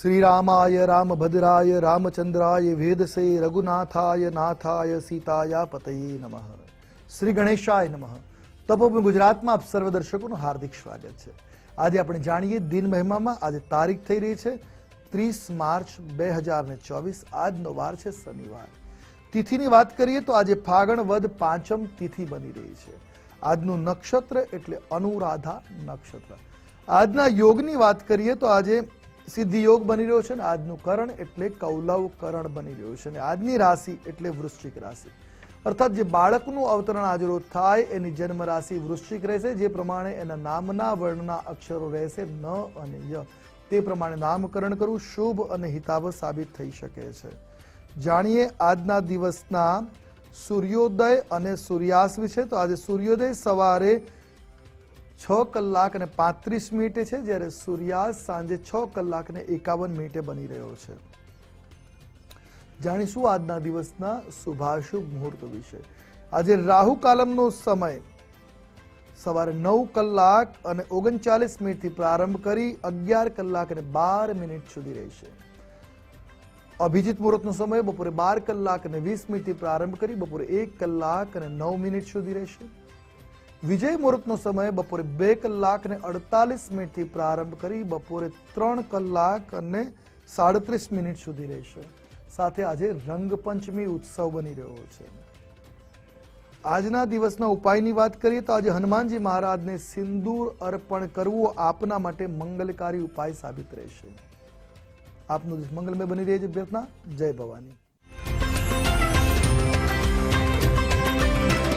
श्री रामाय रामभद्राय रामचंद्राय वेदसे रघुनाथाय नाथाय सीताया पतये नमः। श्री गणेशाय नमः। तपोवन गुजरातમાં આપ સર્વ દર્શકોનું હાર્દિક સ્વાગત છે। આજે આપણે જાણીએ દિન મહિમામાં। આજે તારીખ થઈ રહી છે 30 માર્ચ 2024। આજનો વાર છે શનિવાર। તિથિની વાત કરીએ તો આજે ફાગણ વદ પાંચમ તિથિ બની રહી છે। આજનું નક્ષત્ર એટલે અનુરાધા નક્ષત્ર। આજના યોગની વાત કરીએ તો આજે સિદ્ધિ યોગ બની રહ્યો છે। આજનું કરણ એટલે કૌલવ કરણ બની રહ્યું છે। આજની રાશિ એટલે વૃશ્ચિક રાશિ, અર્થાત જે બાળકનું અવતરણ આજે રોજ થાય એની જન્મ રાશિ વૃશ્ચિક રહેશે। જે પ્રમાણે એના નામના વર્ણના અક્ષરો રહેશે ન અને ય, તે પ્રમાણે નામકરણ કરવું શુભ અને હિતાવહ સાબિત થઈ શકે છે। જાણીએ આજના દિવસના સૂર્યોદય અને સૂર્યાસ્ત વિશે। તો આજે સૂર્યોદય સવારે 6 કલાક અને 35 મિનિટે છે, જ્યારે સૂર્યાસ્ત સાંજે 6 કલાક અને 51 મિનિટે બની રહ્યો છે। જાણીશું આજના દિવસના શુભાશુભ મુહૂર્ત વિશે। આજે રાહુ કાલમનો સમય સવારે 9 કલાક અને 39 મિનિટથી પ્રારંભ કરી 11 કલાક અને 12 મિનિટ સુધી રહેશે। અભિજીત મુહૂર્તનો સમય બપોરે 12 કલાક અને 20 મિનિટથી પ્રારંભ કરી બપોરે 1 કલાક અને 9 મિનિટ સુધી રહેશે। વિજય મુહૂર્તનો સમય બપોરે 2 કલાક અને 48 મિનિટથી પ્રારંભ કરી બપોરે 3 કલાક અને 37 મિનિટ સુધી રહેશે। સાથે આજે રંગપંચમી ઉત્સવ બની રહ્યો છે। આજના દિવસના ઉપાયની વાત કરીએ તો આજે હનુમાનજી મહારાજને સિંદૂર અર્પણ કરવું આપના માટે મંગલકારી ઉપાય સાબિત રહેશે। આપનો દિવસ મંગલમય બની રહે છે। જય ભવાની।